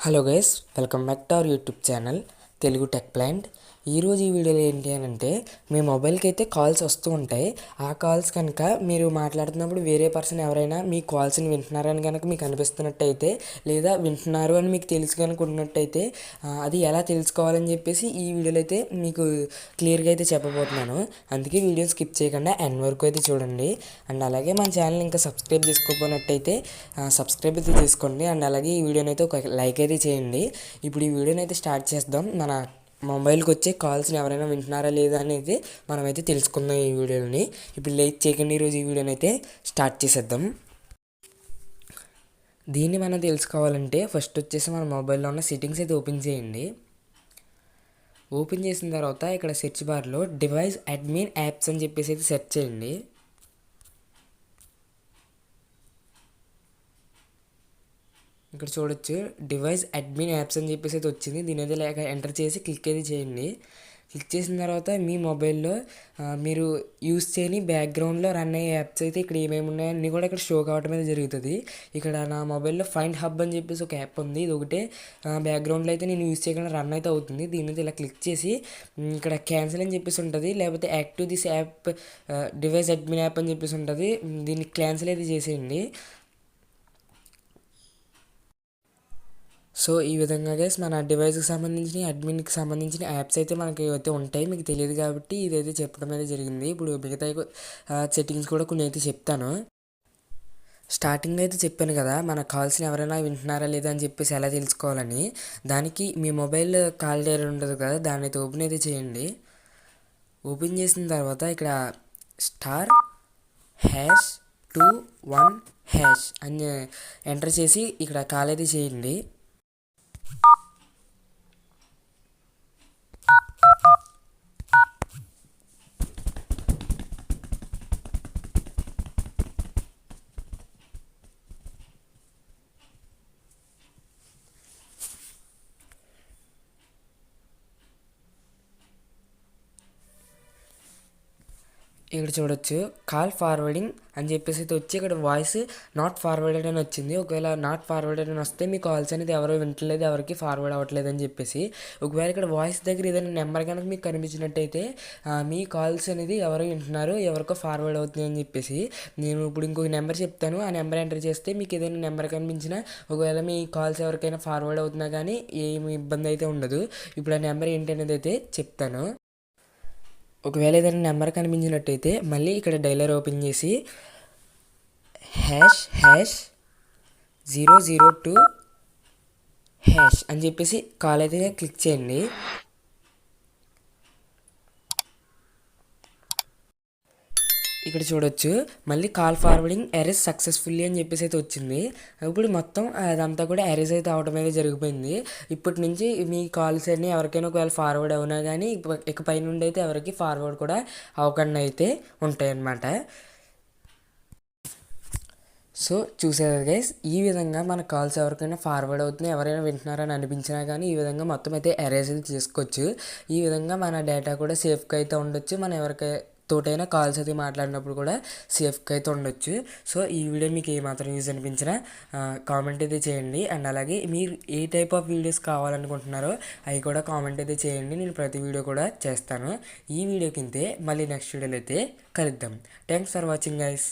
Hello guys, welcome back to our YouTube channel Telugu tech plant. ఈరోజు ఈ వీడియోలో ఏంటి అని అంటే, మీ మొబైల్కి అయితే కాల్స్ వస్తూ ఉంటాయి. ఆ కాల్స్ కనుక మీరు మాట్లాడుతున్నప్పుడు వేరే పర్సన్ ఎవరైనా మీ కాల్స్ని వింటున్నారని కనుక మీకు అనిపిస్తున్నట్టయితే, లేదా వింటున్నారు అని మీకు తెలుసు కనుక ఉన్నట్టయితే, అది ఎలా తెలుసుకోవాలని చెప్పేసి ఈ వీడియోలో అయితే మీకు క్లియర్గా అయితే చెప్పబోతున్నాను. అందుకే వీడియో స్కిప్ చేయకుండా ఎండ్ వరకు అయితే చూడండి. అండ్ అలాగే మన ఛానల్ ఇంకా సబ్స్క్రైబ్ చేసుకోకపోయినట్టయితే సబ్స్క్రైబ్ అయితే చేసుకోండి. అండ్ అలాగే ఈ వీడియోని అయితే ఒక లైక్ అయితే చేయండి. ఇప్పుడు ఈ వీడియోని అయితే స్టార్ట్ చేద్దాం. మన మొబైల్కి వచ్చే కాల్స్ని ఎవరైనా వింటున్నారా లేదా అనేది మనమైతే తెలుసుకుందాం ఈ వీడియోని. ఇప్పుడు లేట్ చేయకండి, ఈరోజు ఈ వీడియోని అయితే స్టార్ట్ చేసేద్దాం. దీన్ని మనం తెలుసుకోవాలంటే ఫస్ట్ వచ్చేసి మన మొబైల్లో ఉన్న సెట్టింగ్స్ అయితే ఓపెన్ చేయండి. ఓపెన్ చేసిన తర్వాత ఇక్కడ సెర్చ్ బార్లో డివైస్ అడ్మిన్ యాప్స్ అని చెప్పేసి అయితే సెర్చ్ చేయండి. ఇక్కడ చూడొచ్చు డివైస్ అడ్మిన్ యాప్స్ అని చెప్పేసి అయితే వచ్చింది. దీని అయితే లేక ఎంటర్ చేసి క్లిక్ అయితే చేయండి. క్లిక్ చేసిన తర్వాత మీ మొబైల్లో మీరు యూస్ చేయని బ్యాక్గ్రౌండ్లో రన్ అయ్యే యాప్స్ అయితే ఇక్కడ ఏమేమి ఉన్నాయో అన్నీ కూడా ఇక్కడ షో కావడం అయితే జరుగుతుంది. ఇక్కడ నా మొబైల్లో ఫైండ్ హబ్ అని చెప్పేసి ఒక యాప్ ఉంది. ఇది ఒకటే బ్యాక్గ్రౌండ్లో అయితే నేను యూస్ చేయకుండా రన్ అయితే అవుతుంది. దీని అయితే ఇలా క్లిక్ చేసి ఇక్కడ క్యాన్సిల్ అని చెప్పేసి ఉంటుంది, లేకపోతే active this app device admin app అని చెప్పేసి ఉంటుంది. దీన్ని క్యాన్సిల్ అయితే చేసేయండి. సో ఈ విధంగా గైస్ మన డివైస్కి సంబంధించిన అడ్మిన్కి సంబంధించిన యాప్స్ అయితే మనకి అయితే ఉంటాయి. మీకు తెలియదు కాబట్టి ఇదైతే చెప్పడం అయితే జరిగింది. ఇప్పుడు మిగతా సెట్టింగ్స్ కూడా కొన్ని అయితే చెప్తాను. స్టార్టింగ్లో అయితే చెప్పాను కదా, మన కాల్స్ని ఎవరైనా వింటున్నారా లేదా అని చెప్పేసి ఎలా తెలుసుకోవాలని. దానికి మీ మొబైల్ కాల్ డైరీ ఉంటుంది కదా, దాన్ని అయితే ఓపెన్ అయితే చేయండి. ఓపెన్ చేసిన తర్వాత ఇక్కడ *#2*1# అని ఎంటర్ చేసి ఇక్కడ కాల్ అయితే చేయండి. ఇక్కడ చూడొచ్చు కాల్ ఫార్వర్డింగ్ అని చెప్పేసి అయితే వచ్చి ఇక్కడ వాయిస్ నాట్ ఫార్వర్డెడ్ అని వచ్చింది. ఒకవేళ నాట్ ఫార్వర్డెడ్ అని వస్తే మీ కాల్స్ అనేది ఎవరు వింటలేదు, ఎవరికి ఫార్వర్డ్ అవ్వట్లేదు అని చెప్పేసి. ఒకవేళ ఇక్కడ వాయిస్ దగ్గర ఏదైనా నెంబర్ కనుక మీకు కనిపించినట్టయితే మీ కాల్స్ అనేది ఎవరు వింటున్నారు, ఎవరికో ఫార్వర్డ్ అవుతుంది అని చెప్పేసి. నేను ఇప్పుడు ఇంకొక నెంబర్ చెప్తాను, ఆ నెంబర్ ఎంటర్ చేస్తే మీకు ఏదైనా నెంబర్ కనిపించినా ఒకవేళ మీ కాల్స్ ఎవరికైనా ఫార్వర్డ్ అవుతున్నా కానీ ఏమి ఇబ్బంది అయితే ఉండదు. ఇప్పుడు ఆ నెంబర్ ఏంటి అనేది అయితే చెప్తాను. ఒకవేళ ఏదైనా నెంబర్ కనిపించినట్టయితే మళ్ళీ ఇక్కడ డైలర్ ఓపెన్ చేసి ##002# అని చెప్పేసి కాల్ అయితే క్లిక్ చేయండి. ఇక్కడ చూడొచ్చు మళ్ళీ కాల్ ఫార్వర్డింగ్ ఎరేజ్ సక్సెస్ఫుల్లీ అని చెప్పేసి అయితే వచ్చింది. ఇప్పుడు మొత్తం అదంతా కూడా ఎరేజ్ అయితే అవడం అయితే జరిగిపోయింది. ఇప్పటి నుంచి మీ కాల్స్ అన్నీ ఎవరికైనా ఒకవేళ ఫార్వర్డ్ అవునా కానీ ఇకపై నుండి అయితే ఎవరికి ఫార్వర్డ్ కూడా అవ్వకుండా అయితే ఉంటాయన్నమాట. సో చూసారు గైస్, ఈ విధంగా మన కాల్స్ ఎవరికైనా ఫార్వర్డ్ అవుతున్నాయి, ఎవరైనా వింటున్నారని అనిపించినా కానీ ఈ విధంగా మొత్తం అయితే ఎరేజ్ అయితే చేసుకోవచ్చు. ఈ విధంగా మన డేటా కూడా సేఫ్గా అయితే ఉండొచ్చు. మనం తోటైనా కాల్స్ అయితే మాట్లాడినప్పుడు కూడా సేఫ్గా అయితే ఉండొచ్చు. సో ఈ వీడియో మీకు ఏమాత్రం యూజ్ అనిపించినా కామెంట్ అయితే చేయండి. అండ్ అలాగే మీరు ఏ టైప్ ఆఫ్ వీడియోస్ కావాలనుకుంటున్నారో అవి కూడా కామెంట్ అయితే చేయండి. నేను ప్రతి వీడియో కూడా చేస్తాను. ఈ వీడియో కిందే మళ్ళీ నెక్స్ట్ వీడియోలో అయితే కలుద్దాం. Thanks for watching guys.